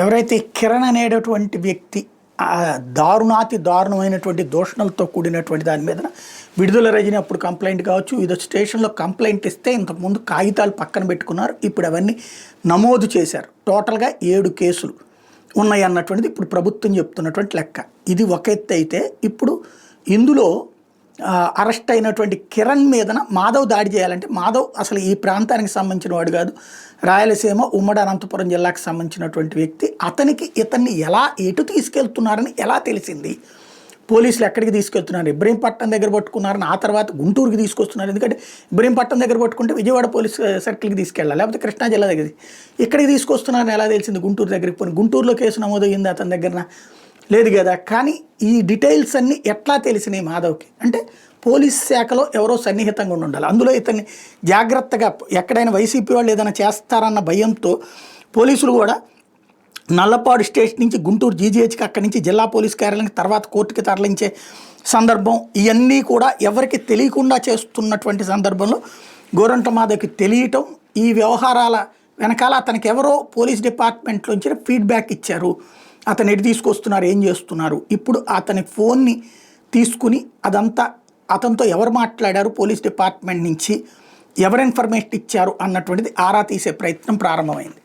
ఎవరైతే కిరణ్ అనేటటువంటి వ్యక్తి దారుణాతి దారుణమైనటువంటి దూషణలతో కూడినటువంటి దాని మీద విడుదల రజని అప్పుడు కంప్లైంట్ కావచ్చు, ఇది స్టేషన్లో కంప్లైంట్ ఇస్తే ఇంతకుముందు కాగితాలు పక్కన పెట్టుకున్నారు, ఇప్పుడు అవన్నీ నమోదు చేశారు. టోటల్గా 7 కేసులు ఉన్నాయి అన్నటువంటిది ఇప్పుడు ప్రభుత్వం చెప్తున్నటువంటి లెక్క. ఇది ఒక ఎత్తు అయితే, ఇప్పుడు ఇందులో అరెస్ట్ అయినటువంటి కిరణ్ మీదన మాధవ్ దాడి చేయాలంటే, మాధవ్ అసలు ఈ ప్రాంతానికి సంబంధించిన వాడు కాదు, రాయలసీమ ఉమ్మడి అనంతపురం జిల్లాకు సంబంధించినటువంటి వ్యక్తి. అతనికి ఇతన్ని ఎటు తీసుకెళ్తున్నారని ఎలా తెలిసింది? పోలీసులు ఎక్కడికి తీసుకెళ్తున్నారు? ఇబ్రహీంపట్నం దగ్గర పట్టుకున్నారని, ఆ తర్వాత గుంటూరుకి తీసుకొస్తున్నారు. ఎందుకంటే ఇబ్రహీంపట్నం దగ్గర పట్టుకుంటే విజయవాడ పోలీస్ సర్కిల్కి తీసుకెళ్ళాలి, లేకపోతే కృష్ణా జిల్లా దగ్గర. ఇక్కడికి తీసుకొస్తున్నారని ఎలా తెలిసింది? గుంటూరు దగ్గరికి పోయి గుంటూరులో కేసు నమోదయ్యింది అతని దగ్గర లేదు కదా. కానీ ఈ డీటెయిల్స్ అన్నీ ఎట్లా తెలిసినాయి మాధవ్కి అంటే, పోలీస్ శాఖలో ఎవరో సన్నిహితంగా ఉండాలి. అందులో ఇతన్ని జాగ్రత్తగా ఎక్కడైనా వైసీపీ వాళ్ళు ఏదైనా చేస్తారన్న భయంతో పోలీసులు కూడా నల్లపాడు స్టేషన్ నుంచి గుంటూరు జీజీహెచ్కి, అక్కడి నుంచి జిల్లా పోలీస్ కార్యాలయానికి, తర్వాత కోర్టుకి తరలించే సందర్భం, ఇవన్నీ కూడా ఎవరికి తెలియకుండా చేస్తున్నటువంటి సందర్భంలో గోరంట్ల మాధవ్కి తెలియటం, ఈ వ్యవహారాల వెనకాల అతనికి ఎవరో పోలీస్ డిపార్ట్మెంట్లోంచి ఫీడ్బ్యాక్ ఇచ్చారు, అతను ఎటు తీసుకొస్తున్నారు, ఏం చేస్తున్నారు. ఇప్పుడు అతని ఫోన్ని తీసుకుని అదంతా అతనితో ఎవరు మాట్లాడారు, పోలీస్ డిపార్ట్మెంట్ నుంచి ఎవరు ఇన్ఫర్మేషన్ ఇచ్చారు అన్నటువంటిది ఆరా తీసే ప్రయత్నం ప్రారంభమైంది.